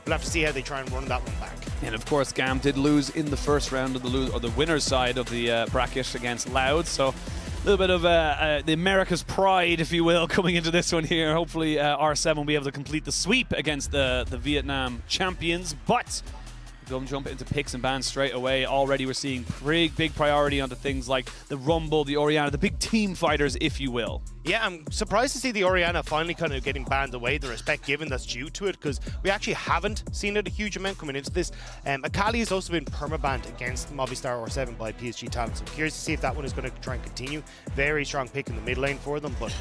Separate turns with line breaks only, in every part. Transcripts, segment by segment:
we'll have to see how they try and run that one back.
And of course, GAM did lose in the first round of the winner's side of the bracket against Loud. So a little bit of the America's pride, if you will, coming into this one here. Hopefully R7 will be able to complete the sweep against the Vietnam champions. But we'll jump into picks and bans straight away. Already we're seeing big priority onto things like the Rumble, the Orianna, the big team fighters, if you will.
Yeah, I'm surprised to see the Orianna finally kind of getting banned away, the respect given that's due to it, because we actually haven't seen it a huge amount coming into this. Akali has also been permabanned against Movistar R7 by PSG Talent, so I'm curious to see if that one is going to try and continue. Very strong pick in the mid lane for them, but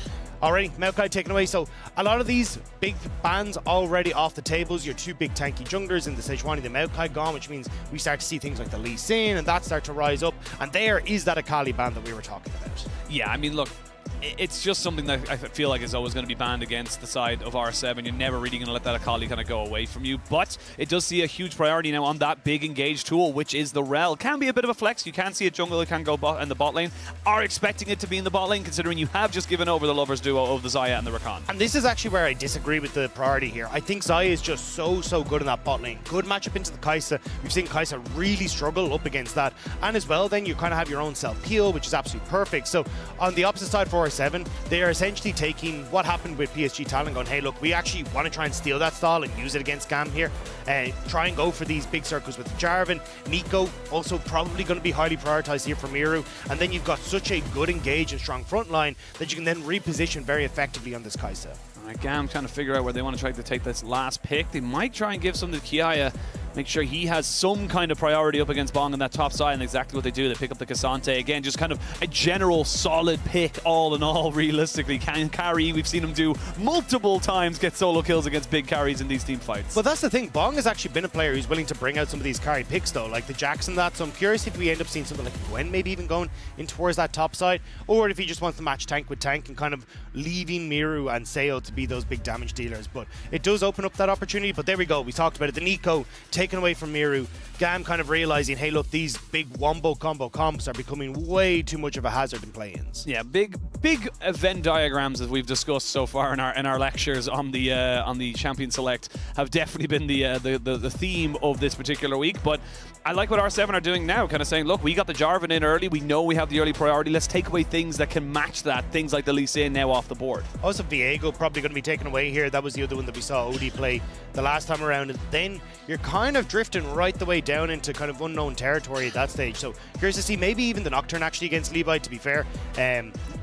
already Maokai taken away. So a lot of these big bans already off the tables. Your two big tanky junglers in the Sejuani, the Maokai gone, which means we start to see things like the Lee Sin and that start to rise up. And there is that Akali ban that we were talking about.
Yeah, I mean, look, it's just something that I feel like is always going to be banned against the side of R7. You're never really going to let that Akali kind of go away from you. But it does see a huge priority now on that big engage tool, which is the Rel. Can be a bit of a flex. You can see a jungle that can go in the bot lane. Are expecting it to be in the bot lane, considering you have just given over the lovers duo of the Xayah and the Rakan.
And this is actually where I disagree with the priority here. I think Xayah is just so good in that bot lane. Good matchup into the Kai'Sa. We've seen Kai'Sa really struggle up against that. And as well, then you kind of have your own self-heal, which is absolutely perfect. So on the opposite side for R7, they are essentially taking what happened with PSG Talent, going, hey, look, we actually want to try and steal that style and use it against GAM here. Try and go for these big circles with Jarvan. Nico also probably going to be highly prioritized here for Miru. And then you've got such a good engage and strong front line that you can then reposition very effectively on this Kai'Sa.
GAM trying to figure out where they want to try to take this last pick. They might try and give some to Kiaya, make sure he has some kind of priority up against Bong on that top side, and exactly what they do. They pick up the Cassante. Again, just kind of a general solid pick all in all, realistically. Can carry, we've seen him do multiple times get solo kills against big carries in these team fights.
Well, that's the thing. Bong has actually been a player who's willing to bring out some of these carry picks, though, like the Jackson that. So I'm curious if we end up seeing something like Gwen maybe even going in towards that top side, or if he just wants to match tank with tank and kind of leaving Miru and Seo to be those big damage dealers. But it does open up that opportunity. But there we go. We talked about it. The Nico taken away from Miru. GAM kind of realizing, hey, look, these big wombo combo comps are becoming way too much of a hazard in play-ins.
Yeah, big Venn diagrams, as we've discussed so far in our lectures on the Champion Select, have definitely been the theme of this particular week. But I like what R7 are doing now, kind of saying, look, we got the Jarvan in early. We know we have the early priority. Let's take away things that can match that. Things like the Lee Sin now off the board.
Also, Viego probably going to be taken away here. That was the other one that we saw OD play the last time around. And then you're kind of drifting right the way down into kind of unknown territory at that stage. So curious to see maybe even the Nocturne actually against Levi, to be fair.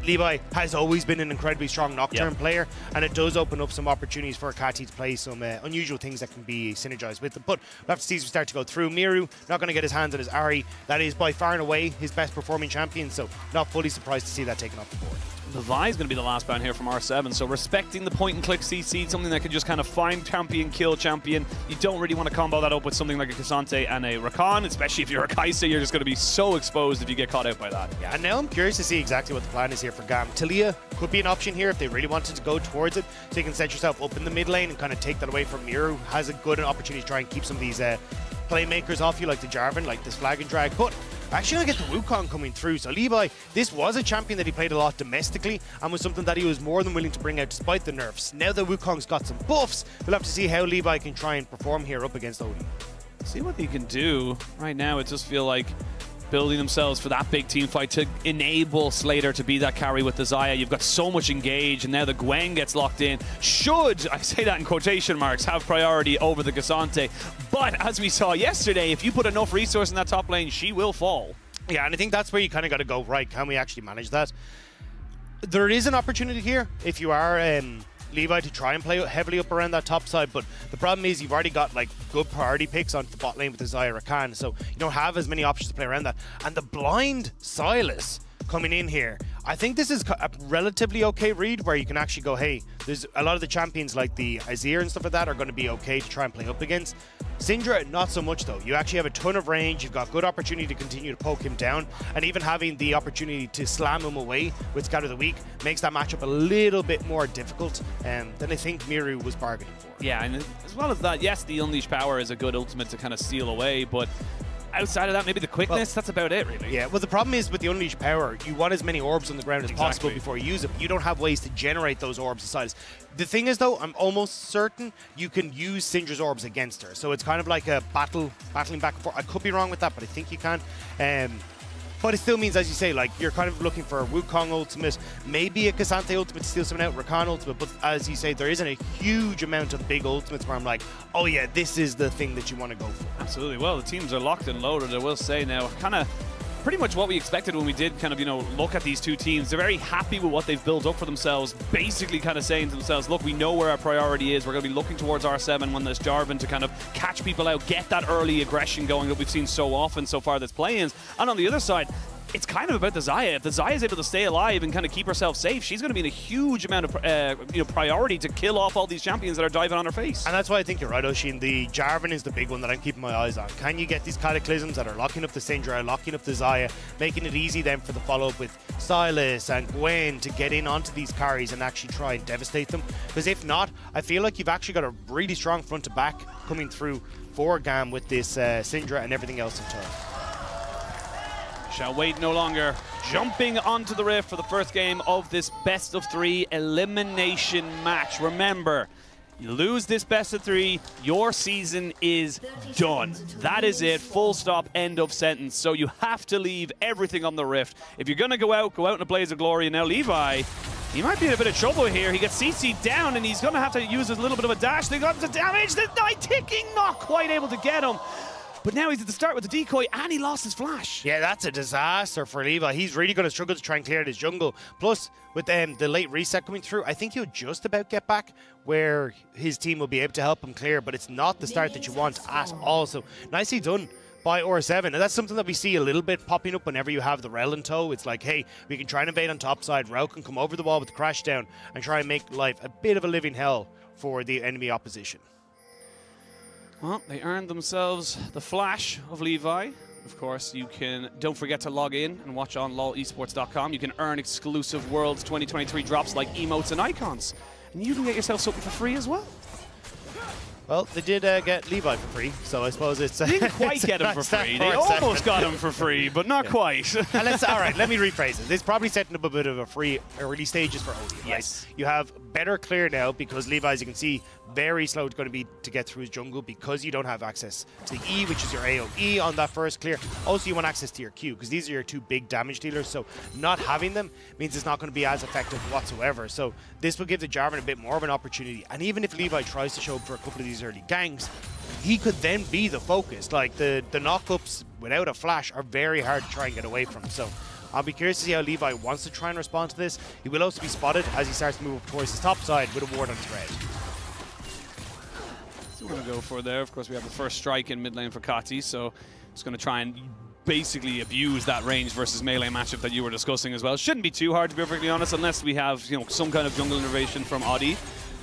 Levi has always been an incredibly strong Nocturne player, and it does open up some opportunities for Kati to play some unusual things that can be synergized with them. But we'll have to see as we start to go through. Miru not going to get his hands on his Ahri. That is by far and away his best performing champion, so not fully surprised to see that taken off the board.
Levi is going to be the last ban here from R7, so respecting the point and click CC, something that can just kind of find champion, kill champion. You don't really want to combo that up with something like a Cassante and a Rakan, especially if you're a Kai'Sa. You're just going to be so exposed if you get caught out by that.
Yeah, and now I'm curious to see exactly what the plan is here for GAM. Taliyah could be an option here if they really wanted to go towards it, so you can set yourself up in the mid lane and kind of take that away from Miru. Has a good opportunity to try and keep some of these playmakers off you, like the Jarvan, like this Flag and Drag. But actually, I get the Wukong coming through. So Levi, this was a champion that he played a lot domestically and was something that he was more than willing to bring out despite the nerfs. Now that Wukong's got some buffs, we'll have to see how Levi can try and perform here up against Odin.
See what he can do. Right now, it just feel like building themselves for that big team fight to enable Slater to be that carry with the Xayah. You've got so much engage, and now the Gwen gets locked in. Should, I say that in quotation marks, have priority over the Cassante. But as we saw yesterday, if you put enough resource in that top lane, she will fall.
Yeah, and I think that's where you kind of got to go, right, can we actually manage that? There is an opportunity here if you are Levi to try and play heavily up around that top side, but the problem is you've already got like good priority picks onto the bot lane with the Xayah Rakan, so you don't have as many options to play around that. And the blind Sylas coming in here, I think this is a relatively okay read where you can actually go, hey, there's a lot of the champions like the Azir and stuff like that are going to be okay to try and play up against. Syndra, not so much though. You actually have a ton of range, you've got good opportunity to continue to poke him down, and even having the opportunity to slam him away with Scout of the Week makes that matchup a little bit more difficult than I think Miru was bargaining for.
Yeah, and as well as that, yes, the Unleash Power is a good ultimate to kind of steal away, but outside of that, maybe the quickness, that's about it, really.
Yeah, well, the problem is with the unleashed power, you want as many orbs on the ground as possible before you use it. You don't have ways to generate those orbs aside. The thing is, though, I'm almost certain you can use Syndra's orbs against her. So it's kind of like a battling back and forth. I could be wrong with that, but I think you can. But it still means, as you say, like, you're kind of looking for a Wukong ultimate, maybe a Cassante ultimate to steal something out, Rakan ultimate, but as you say, there isn't a huge amount of big ultimates where I'm like, oh yeah, this is the thing that you want to go for.
Absolutely. Well, the teams are locked and loaded, I will say now. Kind of pretty much what we expected when we did kind of, you know, look at these two teams. They're very happy with what they've built up for themselves, basically kind of saying to themselves, look, we know where our priority is. We're going to be looking towards R7 when there's Jarvan to kind of catch people out, get that early aggression going that we've seen so often so far that's play-ins. And on the other side, it's kind of about the Xayah. If the Xayah is able to stay alive and kind of keep herself safe, she's going to be in a huge amount of priority to kill off all these champions that are diving on her face. And
that's why I think you're right, Oshin. The Jarvan is the big one that I'm keeping my eyes on. Can you get these cataclysms that are locking up the Syndra, locking up the Xayah, making it easy then for the follow-up with Sylas and Gwen to get in onto these carries and actually try and devastate them? Because if not, I feel like you've actually got a really strong front to back coming through for GAM with this Syndra and everything else in tow.
Shall wait no longer. Jumping onto the Rift for the first game of this best of 3 elimination match. Remember, you lose this best of 3, your season is done. That is it. Full stop, end of sentence. So you have to leave everything on the Rift. If you're going to go out in a blaze of glory. And now Levi, he might be in a bit of trouble here. He gets CC'd down and he's going to have to use a little bit of a dash. They got the damage. The Night Ticking not quite able to get him. But now he's at the start with the decoy, and he lost his flash.
Yeah, that's a disaster for Levi. He's really going to struggle to try and clear this jungle. Plus, with the late reset coming through, I think he'll just about get back where his team will be able to help him clear, but it's not the start that you want at all. So, nicely done by R7. And that's something that we see a little bit popping up whenever you have the Rel in tow. It's like, hey, we can try and invade on top side. Rel can come over the wall with the crash down and try and make life a bit of a living hell for the enemy opposition.
Well, they earned themselves the flash of Levi. Of course, you can, don't forget to log in and watch on lolesports.com. You can earn exclusive Worlds 2023 drops like emotes and icons. And you can get yourself something for free as well.
Well, they did get Levi for free, so I suppose it's...
They didn't quite get him for free. They almost got him for free, but not quite.
And all right, let me rephrase it. This is probably setting up a bit of a free early stages for Odie.
Yes.
Right? You have better clear now because Levi, as you can see, very slow going to be to get through his jungle because you don't have access to the E, which is your AoE on that first clear. Also, you want access to your Q because these are your 2 big damage dealers, so not having them means it's not going to be as effective whatsoever. So this will give the Jarvan a bit more of an opportunity. And even if Levi tries to show up for a couple of these early ganks, he could then be the focus. Like the knockups without a flash are very hard to try and get away from. So I'll be curious to see how Levi wants to try and respond to this. He will also be spotted as he starts to move up towards his top side with a ward on his red.
So we're going to go for there. Of course, we have the first strike in mid lane for Kati, so it's going to try and basically abuse that range versus melee matchup that you were discussing as well. Shouldn't be too hard, to be perfectly honest, unless we have, you know, some kind of jungle innovation from Audi.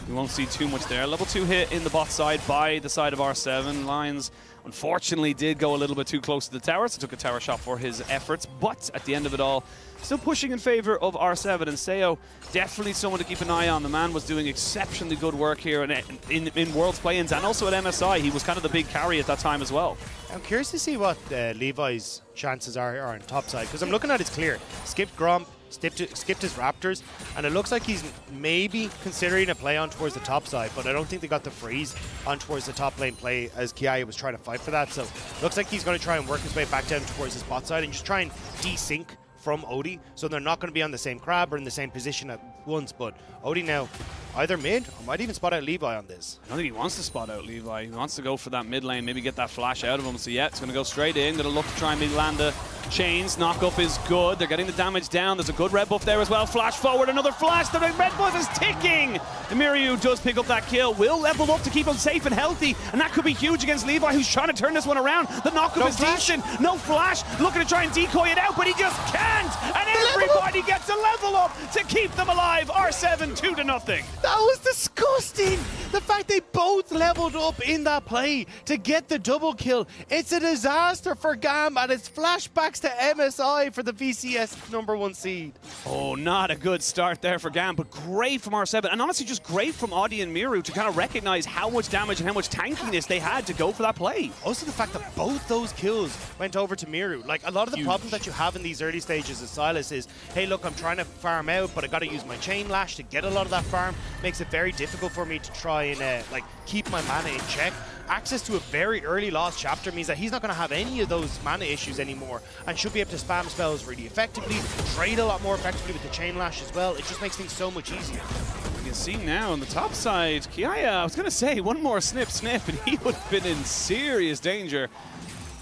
We won't see too much there. Level 2 hit in the bot side by the side of R7. Lions, unfortunately, did go a little bit too close to the tower, so took a tower shot for his efforts. But at the end of it all, still pushing in favor of R7. And Seo, definitely someone to keep an eye on. The man was doing exceptionally good work here in Worlds play-ins and also at MSI. He was kind of the big carry at that time as well.
I'm curious to see what Levi's chances are on top side, because I'm looking at his clear. Skipped Gromp, skipped his Raptors, and it looks like he's maybe considering a play on towards the top side, but I don't think they got the freeze on towards the top lane play as Kiaya was trying to fight for that. So looks like he's going to try and work his way back down towards his bot side and just try and desync from Odie, so they're not going to be on the same crab or in the same position at once. But Odie now either mid or might even spot out Levi on this.
I don't think he wants to spot out Levi. He wants to go for that mid lane, maybe get that flash out of him. So yeah, it's going to go straight in. Going to look to try and land the chains. Knockup is good. They're getting the damage down. There's a good red buff there as well. Flash forward, another flash. The red buff is ticking. Miriu does pick up that kill. Will level up to keep him safe and healthy, and that could be huge against Levi, who's trying to turn this one around. The knockup is decent. No flash. Looking to try and decoy it out, but he just can't. And everybody gets a level up to keep them alive. R7 2-0.
That was disgusting. The fact they both leveled up in that play to get the double kill, it's a disaster for GAM, and it's flashbacks to MSI for the VCS #1 seed.
Oh, not a good start there for GAM, but great from R7, and honestly just great from Audi and Miru to kind of recognize how much damage and how much tankiness they had to go for that play.
Also the fact that both those kills went over to Miru. Like, a lot of the problems that you have in these early stages of Silas is, hey look, I'm trying to farm out, but I got to use my chain lash to get a lot of that farm. Makes it very difficult for me to try and like keep my mana in check. Access to a very early lost chapter means that he's not going to have any of those mana issues anymore and should be able to spam spells really effectively, trade a lot more effectively with the chain lash as well. It just makes things so much easier.
You can see now on the top side, Kiaya, I was going to say one more snip, and he would have been in serious danger.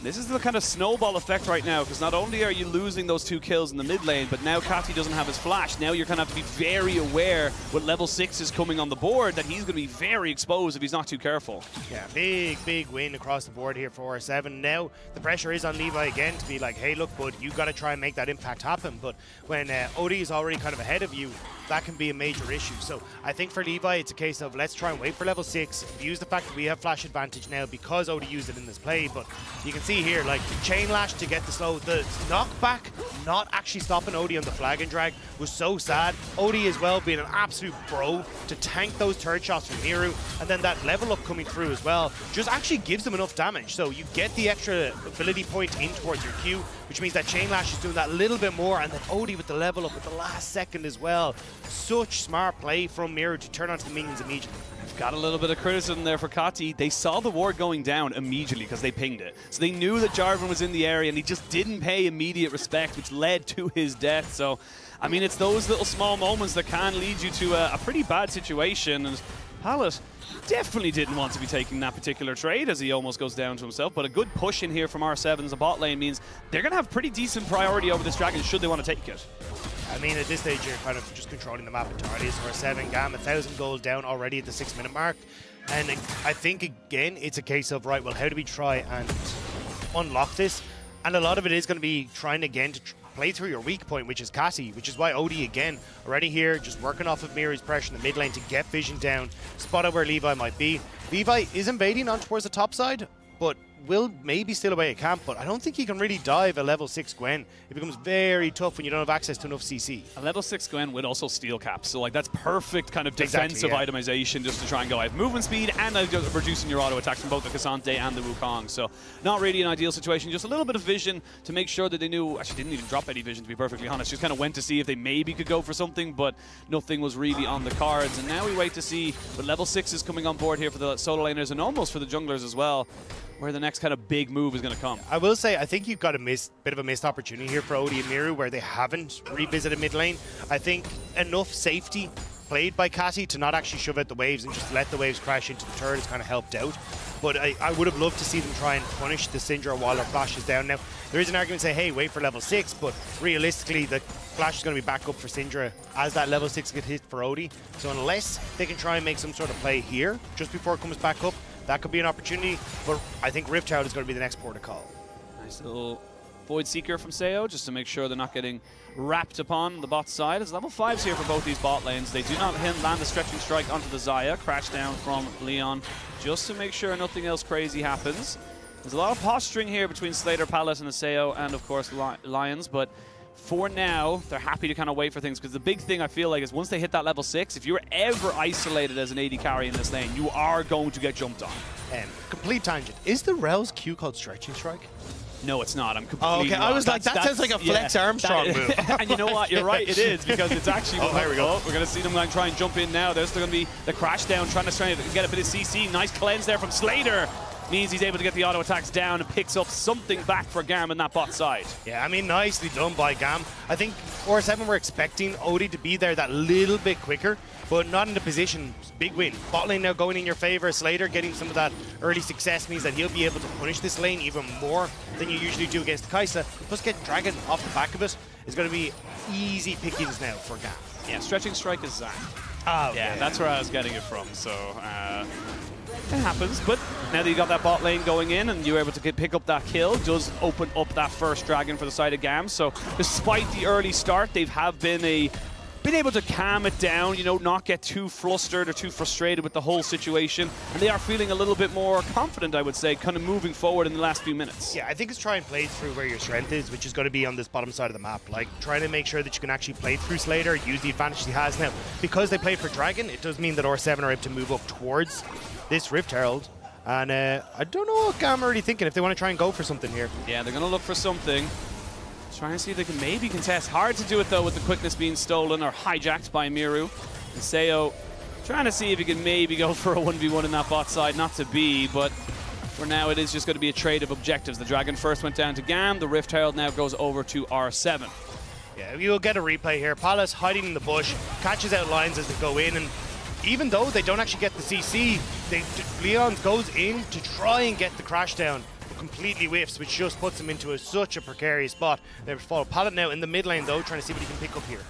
This is the kind of snowball effect right now, because not only are you losing those 2 kills in the mid lane, but now Kati doesn't have his flash. Now you're going to have to be very aware when level 6 is coming on the board that he's going to be very exposed if he's not too careful.
Yeah, big win across the board here for R7. Now the pressure is on Levi again to be like, hey look bud, you got to try and make that impact happen. But when Odie is already kind of ahead of you, that can be a major issue. So I think for Levi, it's a case of let's try and wait for level 6, use the fact that we have flash advantage now because Odie used it in this play. But you can see here, like, chain lash to get the slow, the knockback not actually stopping Odie on the flag and drag was so sad. Odie as well being an absolute bro to tank those turret shots from Miru, and then that level up coming through as well just actually gives them enough damage. So you get the extra ability point in towards your Q, which means that chain lash is doing that little bit more, and then Odie with the level up at the last second as well. Such smart play from Miru to turn onto the minions immediately.
I've got a little bit of criticism there for Kati. They saw the ward going down immediately because they pinged it. So they knew that Jarvan was in the area, and he just didn't pay immediate respect, which led to his death. So, I mean, it's those little small moments that can lead you to a pretty bad situation. And Pallet definitely didn't want to be taking that particular trade as he almost goes down to himself. But a good push in here from R7's bot lane means they're going to have pretty decent priority over this dragon should they want to take it.
I mean, at this stage, you're kind of just controlling the map entirely. So R7 GAM, 1,000 gold down already at the 6-minute mark. And I think, again, it's a case of, right, well, how do we try and unlock this? And a lot of it is going to be trying again to play through your weak point, which is Cassie, which is why Odie, again, already here, just working off of Miru's pressure in the mid lane to get vision down, spot out where Levi might be. Levi is invading on towards the top side, but will maybe steal away a camp, but I don't think he can really dive a level 6 Gwen. It becomes very tough when you don't have access to enough CC.
A level 6 Gwen would also steal caps, so like that's perfect kind of defensive itemization just to try and go. I have movement speed and I'm reducing your auto attacks from both the Cassante and the Wukong, so not really an ideal situation. Just a little bit of vision to make sure that they knew, actually didn't even drop any vision to be perfectly honest, just kind of went to see if they maybe could go for something, but nothing was really on the cards. And now we wait to see, but level 6 is coming on board here for the solo laners and almost for the junglers as well, where the next kind of big move is going to come.
I will say, I think you've got a bit of a missed opportunity here for Odie and Miru, where they haven't revisited mid lane. I think enough safety played by Cassie to not actually shove out the waves and just let the waves crash into the turret has kind of helped out. But I would have loved to see them try and punish the Syndra while their flash is down. Now, there is an argument to say, hey, wait for level 6, but realistically, the flash is going to be back up for Syndra as that level 6 gets hit for Odie. So unless they can try and make some sort of play here, just before it comes back up, that could be an opportunity, but I think Rift Child is going to be the next port of call. Nice
little Void Seeker from Seo, just to make sure they're not getting wrapped upon the bot side. It's level 5s here for both these bot lanes. They do not land the Stretching Strike onto the Xayah. Crash down from Leon, just to make sure nothing else crazy happens. There's a lot of posturing here between Slater, Pallet, and the Seo, and of course Lions, but for now, they're happy to kind of wait for things, because the big thing I feel like is once they hit that level 6, if you're ever isolated as an AD carry in this lane, you are going to get jumped on.
Complete tangent. Is the Rel's Q called Stretching Strike?
No, it's not. I'm completely wrong.
I was like, that sounds like a Flex Armstrong move.
And you know what? You're right, it is, because it's actually...
there we go.
We're going to see them try and jump in now. There's going to be the crash down, trying to get a bit of CC. Nice cleanse there from Slater. Means he's able to get the auto attacks down and picks up something back for GAM in that bot side.
Yeah, I mean, nicely done by GAM. I think R7 were expecting Odie to be there that little bit quicker, but not in the position. Big win. Bot lane now going in your favor. Slater getting some of that early success means that he'll be able to punish this lane even more than you usually do against Kai'Sa. Plus get Dragon off the back of it is going to be easy pickings now for GAM.
Yeah, Stretching Strike is Zac.
Oh,
yeah, that's where I was getting it from, so... it happens, but now that you got that bot lane going in and you're able to pick up that kill, does open up that first dragon for the side of GAM. So despite the early start, they've been a been able to calm it down, you know, not get too flustered or too frustrated with the whole situation. And they are feeling a little bit more confident, I would say, kind of moving forward in the last few minutes.
Yeah, I think it's try and play through where your strength is, which is going to be on this bottom side of the map. Like, trying to make sure that you can actually play through Slater, use the advantage he has now. Because they play for Dragon, it does mean that R7 are able to move up towards this Rift Herald. And I don't know what GAM are already thinking, if they want to try and go for something here.
Yeah, they're going to look for something. Trying to see if they can maybe contest. Hard to do it, though, with the quickness being stolen or hijacked by Miru. And Seo trying to see if he can maybe go for a 1v1 in that bot side. Not to be, but for now it is just going to be a trade of objectives. The Dragon first went down to GAM. The Rift Herald now goes over to R7.
Yeah, you'll get a replay here. Palace hiding in the bush, catches out lines as they go in, and even though they don't actually get the CC, Leon goes in to try and get the crash down, but completely whiffs, which just puts him into such a precarious spot. They follow Pallet now in the mid lane though, trying to see what he can pick up here.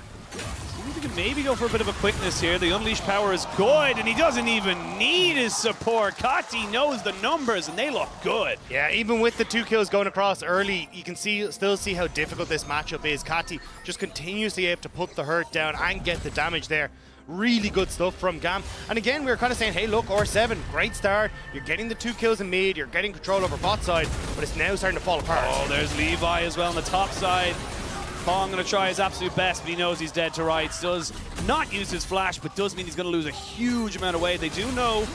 He can maybe go for a bit of a quickness here. The Unleashed power is good, and he doesn't even need his support. Kati knows the numbers, and they look good.
Yeah, even with the 2 kills going across early, you can still see how difficult this matchup is. Kati just continuously able to put the hurt down and get the damage there. Really good stuff from GAM. And again, we were kind of saying, hey, look, R7, great start. You're getting the 2 kills in mid, you're getting control over bot side, but it's now starting to fall apart.
Oh, there's Levi as well on the top side. Pong going to try his absolute best, but he knows he's dead to rights. Does not use his flash, but does mean he's going to lose a huge amount of weight. They do know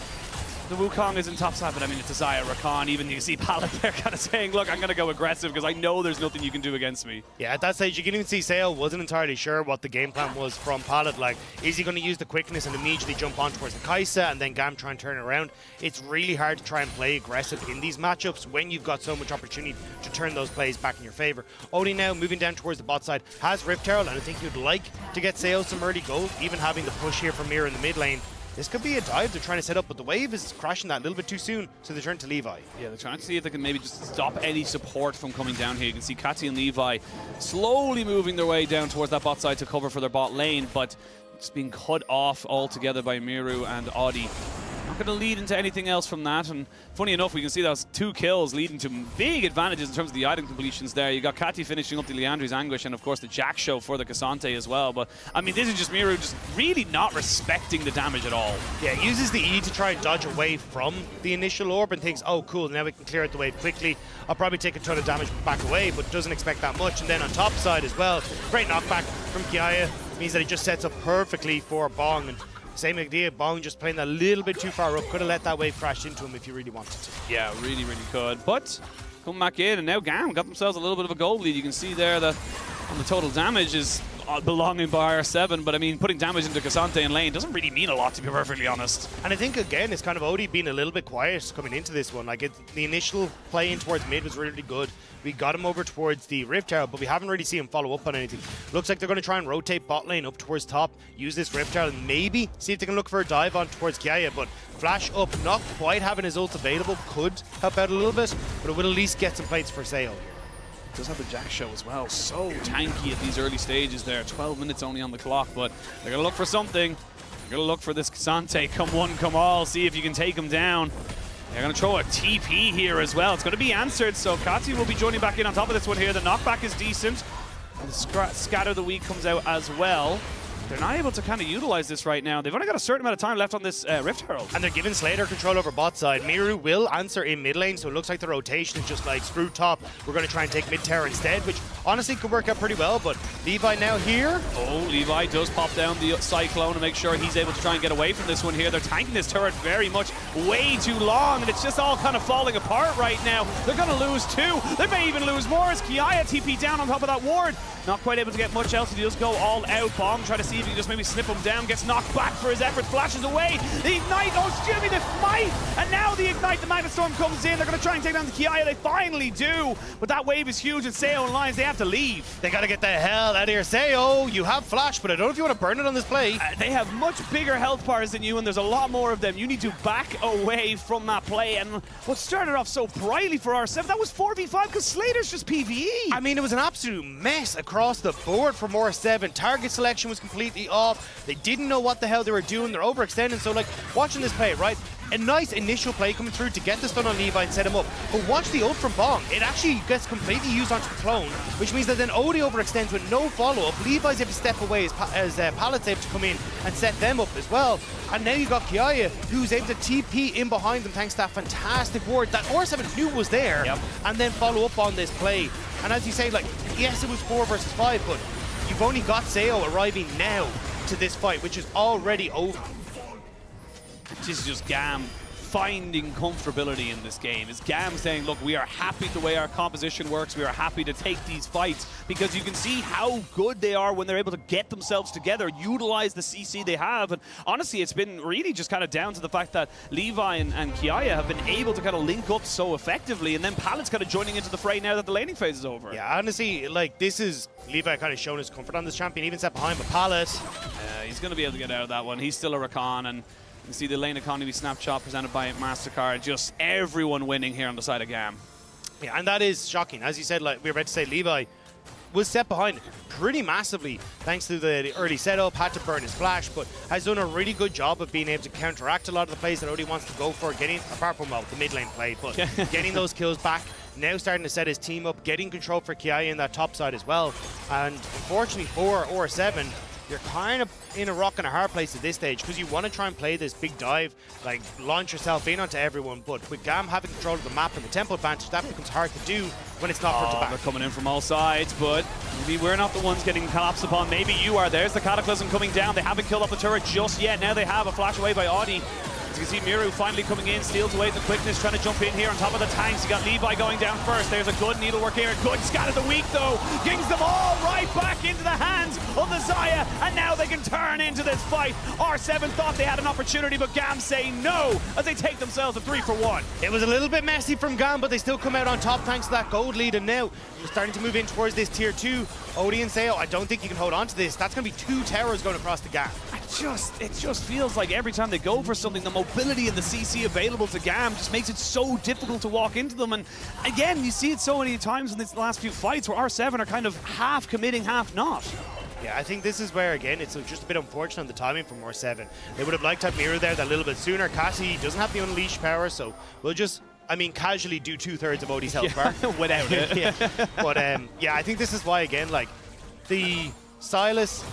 the Wukong is in top side, but I mean, it's a Zaya Rakan. Even you see Pallet there kind of saying, look, I'm going to go aggressive because I know there's nothing you can do against me.
Yeah, at that stage, you can even see Sale wasn't entirely sure what the game plan was from Pallet. Like, is he going to use the quickness and immediately jump on towards the Kai'Sa and then GAM try and turn it around? It's really hard to try and play aggressive in these matchups when you've got so much opportunity to turn those plays back in your favor. Odie now moving down towards the bot side has Rift Herald, and I think you'd like to get Sale some early gold, even having the push here from Mira in the mid lane. This could be a dive they're trying to set up, but the wave is crashing that a little bit too soon, so they turn to Levi.
Yeah, they're trying to see if they can maybe just stop any support from coming down here. You can see Kati and Levi slowly moving their way down towards that bot side to cover for their bot lane, but it's being cut off altogether by Miru and Audi. Not going to lead into anything else from that, and funny enough, we can see those 2 kills leading to big advantages in terms of the item completions there. You got Kati finishing up the Leandri's Anguish, and of course the Jack Show for the Cassante as well, but I mean, this is just Miru just really not respecting the damage at all.
Yeah, he uses the E to try and dodge away from the initial orb and thinks, oh cool, now we can clear out the wave quickly. I'll probably take a ton of damage back away, but doesn't expect that much. And then on top side as well, great knockback from Kiaya, means that he just sets up perfectly for Bong. And same idea, Bong just playing a little bit too far up. Could have let that wave crash into him if you really wanted to.
Yeah, really, really could. But come back in, and now GAM got themselves a little bit of a gold lead. You can see there that on the total damage is belonging by R7, but I mean, putting damage into Cassante and lane doesn't really mean a lot, to be perfectly honest.
And I think, again, it's kind of Odie being a little bit quiet coming into this one. Like, the initial play in towards mid was really good. We got him over towards the Rift Tower, but we haven't really seen him follow up on anything. Looks like they're going to try and rotate bot lane up towards top, use this Rift Tower, and maybe see if they can look for a dive on towards Kiaya, but flash up, not quite having his ult available, could help out a little bit, but it will at least get some plates for sale.
Does have the Jack Show as well. So tanky at these early stages there. 12 minutes only on the clock, but they're going to look for something. They're going to look for this Cassante. Come one, come all. See if you can take him down. They're going to throw a TP here as well. It's going to be answered, so Kati will be joining back in on top of this one here. The knockback is decent. And the Scatter of the Week comes out as well. They're not able to kind of utilize this right now. They've only got a certain amount of time left on this Rift Herald.
And they're giving Slater control over bot side. Miru will answer in mid lane, so it looks like the rotation is just like, screw top. We're going to try and take mid tower instead, which honestly could work out pretty well, but Levi now here.
Oh, Levi does pop down the Cyclone to make sure he's able to try and get away from this one here. They're tanking this turret very much, way too long, and it's just all kind of falling apart right now. They're going to lose 2. They may even lose more as Kiaya TP down on top of that ward. Not quite able to get much else. He does go all out. Bomb, try to see if he can just maybe snip him down. Gets knocked back for his efforts. Flashes away. The Ignite. Oh, excuse me, the Smite. And now the Ignite. The Magnet Storm comes in. They're going to try and take down the Kiaya. They finally do. But that wave is huge. And Seo and Lions, they have to leave.
They got to get the hell out of here. Seo, you have flash, but I don't know if you want to burn it on this play.
They have much bigger health bars than you, and there's a lot more of them. You need to back away from that play. And what started off so brightly for R7, that was 4v5 because Slater's just PvE.
I mean, it was an absolute mess across the board from R7. Target selection was completely off. They didn't know what the hell they were doing. They're overextending. So, like, watching this play, right? a nice initial play coming through to get the stun on Levi and set him up. But watch the ult from Bong. It actually gets completely used onto the clone, which means that then Odie overextends with no follow-up. Levi's able to step away as Palad's able to come in and set them up as well. And now you got Kiaya, who's able to TP in behind them thanks to that fantastic ward that R7 knew was there, and then follow up on this play. And as you say, like, yes, it was 4 versus 5, but you've only got Seo arriving now to this fight, which is already over.
This is just GAM finding comfortability in this game. It's GAM saying, look, we are happy the way our composition works. We are happy to take these fights because you can see how good they are when they're able to get themselves together, utilize the CC they have. And honestly, it's been really just kind of down to the fact that Levi and Kiaya have been able to kind of link up so effectively, and then Palad's kind of joining into the fray now that the laning phase is over.
Yeah, honestly, like, this is Levi kind of shown his comfort on this champion, even set behind, but Palad,
he's going to be able to get out of that one. He's still a Rakan, and you see the lane economy snapshot presented by MasterCard. Just everyone winning here on the side of GAM.
Yeah, and that is shocking. As you said, like we were about to say, Levi was set behind pretty massively thanks to the early setup, had to burn his flash, but has done a really good job of being able to counteract a lot of the plays that Odie wants to go for, getting, apart from, well, the mid lane play, but getting those kills back. Now starting to set his team up, getting control for Kiaya in that top side as well. And unfortunately for R7, you're kind of in a rock and a hard place at this stage because you want to try and play this big dive, like launch yourself in onto everyone, but with GAM having control of the map and the tempo advantage, that becomes hard to do when it's not front to back.
They're coming in from all sides, but maybe we're not the ones getting collapsed upon. Maybe you are. There's the Cataclysm coming down. They haven't killed off the turret just yet. Now they have a flash away by Audi. As you can see, Miru finally coming in, steals away the quickness, trying to jump in here on top of the tanks. You got Levi going down first. There's a good needlework here. Good scatter the weak, though. Gings them all right back into the hands of the Xayah, and now they can turn into this fight. R7 thought they had an opportunity, but GAM say no as they take themselves a 3-for-1.
It was a little bit messy from GAM, but they still come out on top thanks to that gold lead, and now you're starting to move in towards this tier 2. Odie and Seo, I don't think you can hold on to this. That's going to be 2 towers going across the GAM.
It just feels like every time they go for something, the mobility and the CC available to GAM just makes it so difficult to walk into them. And again, you see it so many times in these last few fights where R7 are kind of half committing, half not.
Yeah, I think this is where, again, it's just a bit unfortunate on the timing from R7. They would have liked to have Miru there that little bit sooner. Cassie doesn't have the unleashed power, so we'll just, I mean, casually do 2/3 of Odie's health bar.
Without it.
Yeah. But yeah, I think this is why, again, like, the Silas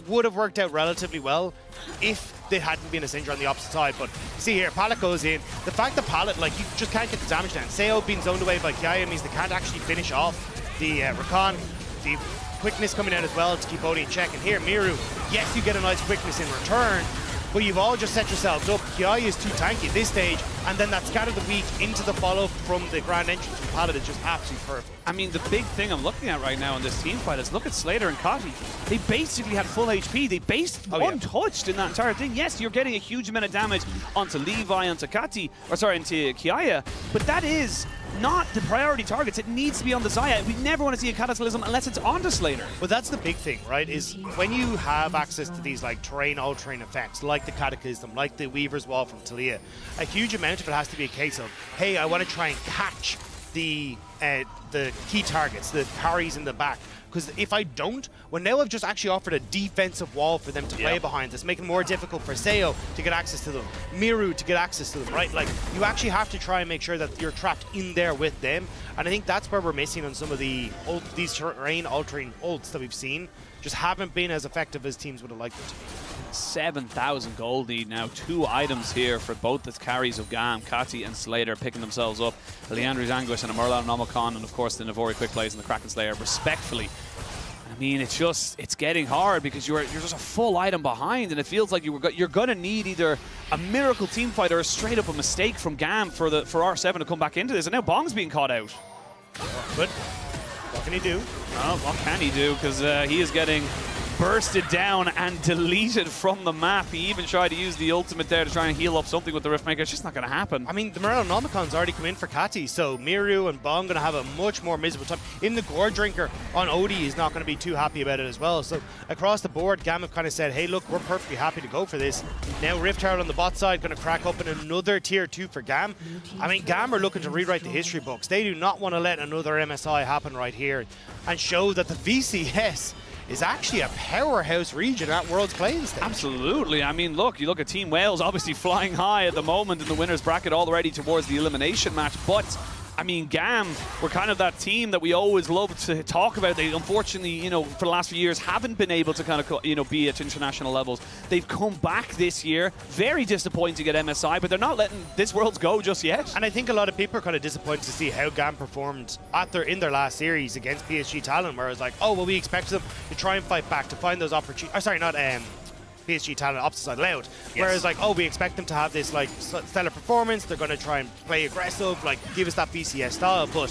would have worked out relatively well if they hadn't been a Syndra on the opposite side. But see here, Pallet goes in. The fact that Pallet, like, you just can't get the damage down. Seo being zoned away by Kiaya means they can't actually finish off the Rakan. The quickness coming out as well to keep Odie in check. And here, Miru, yes, you get a nice quickness in return, but you've all just set yourselves up. Kiaya is too tanky at this stage, and then that scatter the weak into the follow from the grand entrance from Pallet is just absolutely perfect.
I mean, the big thing I'm looking at right now in this team fight is look at Slater and Kati. They basically had full HP. They untouched in that entire thing. Yes, you're getting a huge amount of damage onto Levi, onto Kati, or sorry, into Kiaya, but that is not the priority targets. It needs to be on the Xayah. We never want to see a Cataclysm unless it's onto Slater.
But that's the big thing, right, is when you have access to these like terrain altering effects, like the Cataclysm, like the Weaver's Wall from Talia, a huge amount of it has to be a case of, hey, I want to try and catch the key targets, the parries in the back. Because if I don't, well, now I've just actually offered a defensive wall for them to play behind. It's making it more difficult for Seo to get access to them, Miru to get access to them, right? Like, you actually have to try and make sure that you're trapped in there with them. And I think that's where we're missing on some of these terrain-altering ults that we've seen. Just haven't been as effective as teams would have liked it to be.
7,000 gold lead now. 2 items here for both the carries of GAM, Kati and Slater picking themselves up. Leandri's Anguish and a Merlin Nomicon, and of course the Navori quick plays and the Kraken Slayer respectfully. I mean, it's getting hard because you're just a full item behind, and it feels like you're gonna need either a miracle team fight or straight up a mistake from GAM for R7 to come back into this. And now Bong's being caught out.
But what can he do?
Oh, what can he do? Because he is getting bursted down and deleted from the map. He even tried to use the ultimate there to try and heal up something with the Riftmaker. It's just not going to happen.
I mean, the Morellonomicon's already come in for Kati, so Miru and Bong going to have a much more miserable time. In the Gore Drinker on Odie is not going to be too happy about it as well. So across the board, GAM have kind of said, hey, look, we're perfectly happy to go for this. Now Rift Herald on the bot side going to crack up in another tier 2 for GAM. I mean, GAM are looking to rewrite the history books. They do not want to let another MSI happen right here and show that the VCS is actually a powerhouse region at World's playing stage.
Absolutely. I mean, look, you look at Team Wales obviously flying high at the moment in the winner's bracket already towards the elimination match, but I mean, GAM were kind of that team that we always love to talk about. They unfortunately, you know, for the last few years haven't been able to kind of, you know, be at international levels. They've come back this year. Very disappointing to get MSI, but they're not letting this Worlds go just yet.
And I think a lot of people are kind of disappointed to see how GAM performed in their last series against PSG Talon, where it was like, oh, well, we expected them to try and fight back, to find those opportunities. Oh, sorry, not PSG Talent opposite side Loud. Yes. Whereas like, oh, we expect them to have this like stellar performance, they're going to try and play aggressive, like give us that BCS style, but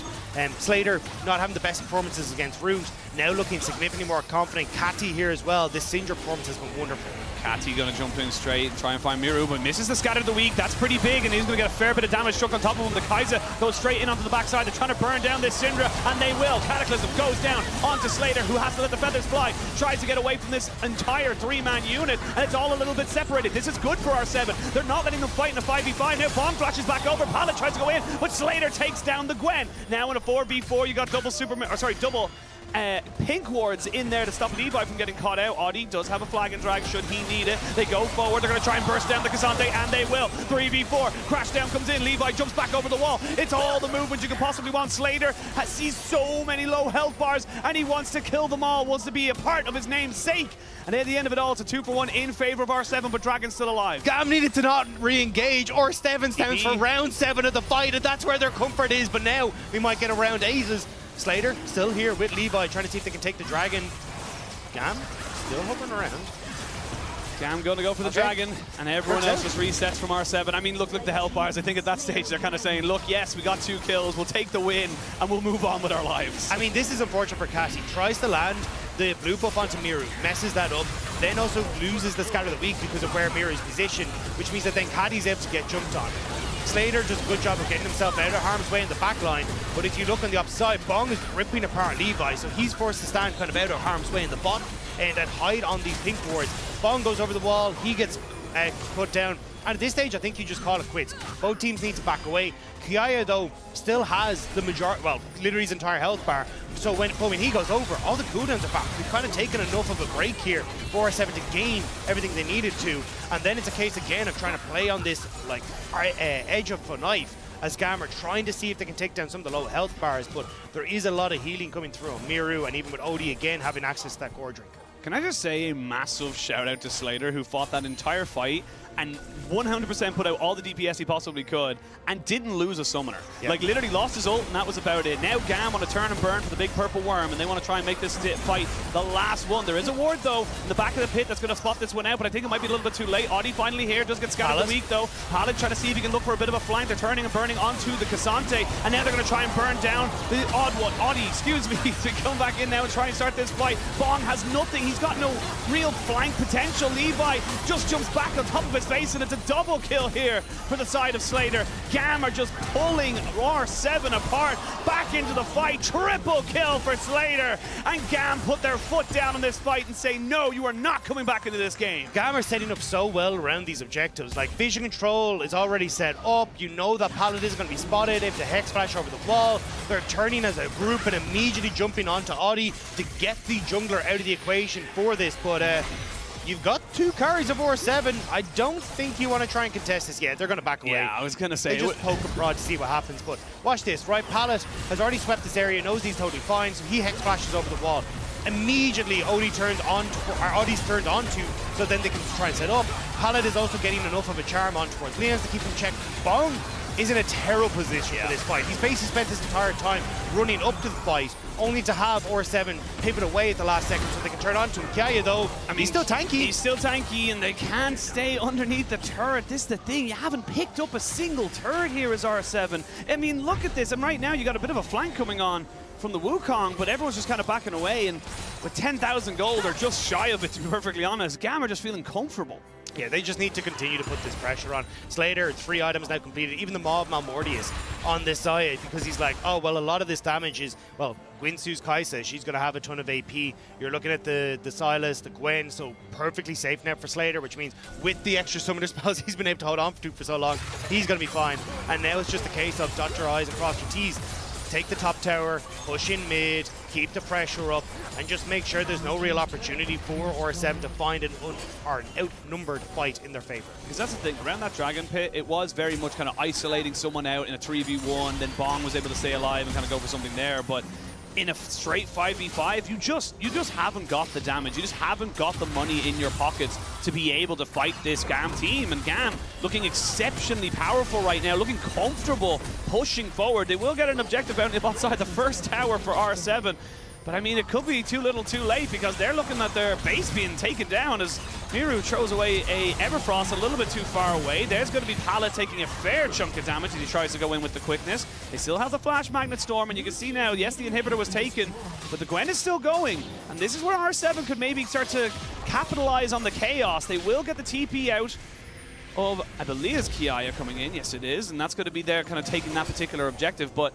Slater not having the best performances against Root, now looking significantly more confident. Catty here as well, this Syndra performance has been wonderful.
Catty going to jump in straight and try and find Miru, but misses the scatter of the week. That's pretty big, and he's going to get a fair bit of damage struck on top of him. The Kaiser goes straight in onto the backside. They're trying to burn down this Syndra, and they will. Cataclysm goes down onto Slater, who has to let the feathers fly. Tries to get away from this entire three-man unit, and it's all a little bit separated. This is good for R7. They're not letting them fight in a 5v5. Now Bomb flashes back over. Pallet tries to go in, but Slater takes down the Gwen. Now in a 4v4, you got double pink wards in there to stop Levi from getting caught out. Audi does have a flag and drag should he need it. They go forward, they're going to try and burst down the Cassante, and they will. 3v4, crash down comes in, Levi jumps back over the wall. It's all the movement you can possibly want. Slater sees so many low health bars, and he wants to kill them all, wants to be a part of his name's sake. And at the end of it all, it's a 2-for-1 in favor of R7, but Dragon's still alive.
GAM needed to not re-engage, or Steven stands for round 7 of the fight, and that's where their comfort is, but now we might get a round 8s. Slater still here with Levi, trying to see if they can take the Dragon. GAM still hovering around.
GAM going to go for the Dragon, and everyone else just resets from R7. I mean, look the health bars. I think at that stage they're kind of saying, look, yes, we got 2 kills, we'll take the win, and we'll move on with our lives.
I mean, this is unfortunate for Cassie. Tries to land the blue buff onto Miru, messes that up, then also loses the scatter of the week because of where Miru's positioned, which means that then Caddy's able to get jumped on. Slater does a good job of getting himself out of harm's way in the back line, but if you look on the opposite side, Bong is ripping apart Levi, so he's forced to stand kind of out of harm's way in the bot and hide on these pink wards. Bong goes over the wall, he gets put down, and at this stage I think you just call it quits. Both teams need to back away. Kiaya though still has the majority, well, literally his entire health bar, so when he goes over, all the cooldowns are back. We've kind of taken enough of a break here for R7 to gain everything they needed to, and then it's a case again of trying to play on this like edge of a knife as GAM are trying to see if they can take down some of the low health bars, but there is a lot of healing coming through on Miru, and even with Odie again having access to that core drink.
Can I just say a massive shout out to Slater, who fought that entire fight and 100% put out all the DPS he possibly could and didn't lose a summoner. Yep. Like literally lost his ult and that was about it. Now GAM want to turn and burn for the big purple worm, and they want to try and make this fight the last one. There is a ward though in the back of the pit that's going to spot this one out, but I think it might be a little bit too late. Audi finally here, does get scattered the week though. Pallet trying to see if he can look for a bit of a flank. They're turning and burning onto the Cassante, and now they're going to try and burn down the odd one. Audi, excuse me, to come back in now and try and start this fight. Bong has nothing, he's got no real flank potential. Levi just jumps back on top of his face, and it's a double kill here for the side of Slater. GAM are just pulling R7 apart, back into the fight. Triple kill for Slater, and GAM put their foot down in this fight and say, no, you are not coming back into this game. GAM are setting up so well around these objectives. Like vision control is already set up. You know that Pallet is going to be spotted if the Hex flash over the wall. They're turning as a group and immediately jumping onto Audi to get the jungler out of the equation for this, but you've got 2 carries of R7. I don't think you want to try and contest this yet. They're going to back away. Yeah, I was going to say.
They just poke and prod to see what happens. But watch this, right? Pallet has already swept this area, knows he's totally fine, so he Hex flashes over the wall. Immediately, Odie's turned onto, so then they can try and set up. Pallet is also getting enough of a charm on towards Leons to keep him checked. Bong is in a terrible position for this fight. He's basically spent this entire time running up to the fight, only to have R7 pivot away at the last second so they can turn on to him. Kiaya though, I mean, he's still tanky.
He's still tanky, and they can't stay underneath the turret. This is the thing, you haven't picked up a single turret here as R7. I mean, look at this, and right now you got a bit of a flank coming on from the Wukong, but everyone's just kind of backing away, and with 10,000 gold, they're just shy of it, to be perfectly honest. GAM are just feeling comfortable.
Yeah, they just need to continue to put this pressure on. Slater, 3 items now completed. Even the Mob Malmortius on this side, because he's like, oh, well, a lot of this damage is, well, Gwynsu's Kaisa, she's going to have a ton of AP. You're looking at the Silas, the Gwen, so perfectly safe now for Slater, which means with the extra summoner spells he's been able to hold on to for so long, he's going to be fine. And now it's just a case of dot your I's and cross your T's. Take the top tower, push in mid, keep the pressure up, and just make sure there's no real opportunity for R7 to find an outnumbered fight in their favor.
Because that's the thing, around that Dragon Pit, it was very much kind of isolating someone out in a 3v1, then Bong was able to stay alive and kind of go for something there, but in a straight 5v5, you just haven't got the damage. You just haven't got the money in your pockets to be able to fight this GAM team. And GAM looking exceptionally powerful right now, looking comfortable, pushing forward. They will get an objective out outside the first tower for R7. But I mean, it could be too little too late, because they're looking at their base being taken down as Miru throws away a Everfrost a little bit too far away. There's going to be Pallet taking a fair chunk of damage as he tries to go in with the quickness. They still have the Flash Magnet Storm, and you can see now, yes, the inhibitor was taken, but the Gwen is still going. And this is where R7 could maybe start to capitalize on the chaos. They will get the TP out of, I believe it's Kiaya coming in. Yes, it is. And that's going to be there kind of taking that particular objective. But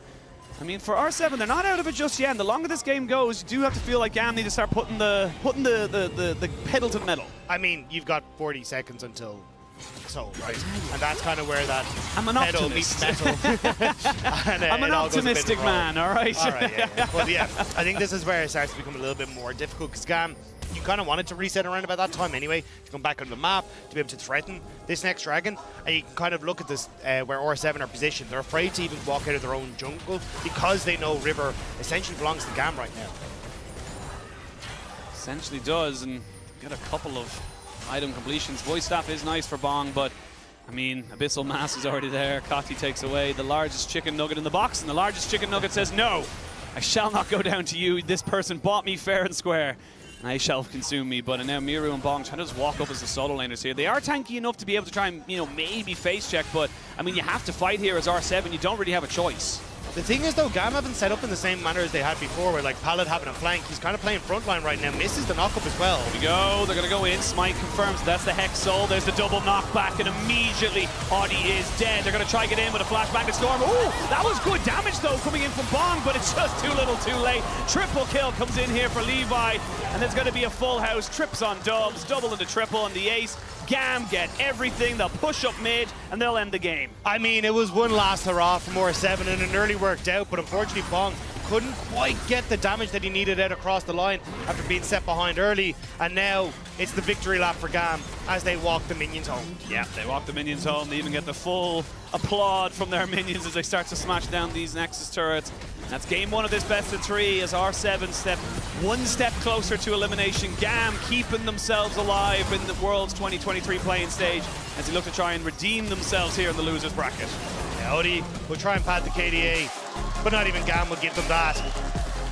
I mean, for R7, they're not out of it just yet. And the longer this game goes, you do have to feel like GAM need to start putting the pedal to the metal.
I mean, you've got 40 seconds until Seoul, right? And that's kind of where that
I'm an
pedal
optimist.
meets metal. And,
I'm an optimistic man, all right?
All right, yeah. But yeah, I think this is where it starts to become a little bit more difficult, because GAM, you kind of wanted to reset around about that time anyway, to come back on the map, to be able to threaten this next dragon. And you can kind of look at this where R7 are positioned. They're afraid to even walk out of their own jungle because they know River essentially belongs to GAM right now.
Essentially does, and got a couple of item completions. Voice Staff is nice for Bong, but I mean, Abyssal Mass is already there. Kati takes away the largest chicken nugget in the box, and the largest chicken nugget says, no, I shall not go down to you. This person bought me fair and square. I shall consume me. But now Miru and Bong trying to just walk up as the solo laners here. They are tanky enough to be able to try and, you know, maybe face check, but I mean, you have to fight here as R7. You don't really have a choice.
The thing is, though, GAM haven't set up in the same manner as they had before, where like Pallet having a flank. He's kind of playing frontline right now, misses the knockup as well.
Here we go, they're going to go in. Smite confirms that's the Hex Soul. There's the double knockback, and immediately Audi is dead. They're going to try get in with a flashback to Storm. Ooh, that was good damage, though, coming in from Bong, but it's just too little too late. Triple kill comes in here for Levi, and there's going to be a full house. Trips on dubs, double into triple, and the ace. GAM get everything. They'll push up mid, and they'll end the game.
I mean, it was one last hurrah from R7, and it nearly worked out, but unfortunately Bong couldn't quite get the damage that he needed out across the line after being set behind early, and now it's the victory lap for GAM as they walk the minions home.
Yeah, they walk the minions home. They even get the full applaud from their minions as they start to smash down these Nexus turrets. That's game one of this best of three as R7 step one step closer to elimination. GAM keeping themselves alive in the World's 2023 playing stage as they look to try and redeem themselves here in the losers bracket.
Yeah, Odie will try and pad the KDA, but not even GAM will give them that.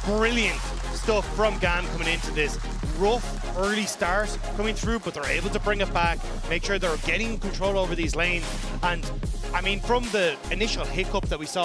Brilliant stuff from GAM coming into this rough early start coming through, but they're able to bring it back, make sure they're getting control over these lanes. And I mean, from the initial hiccup that we saw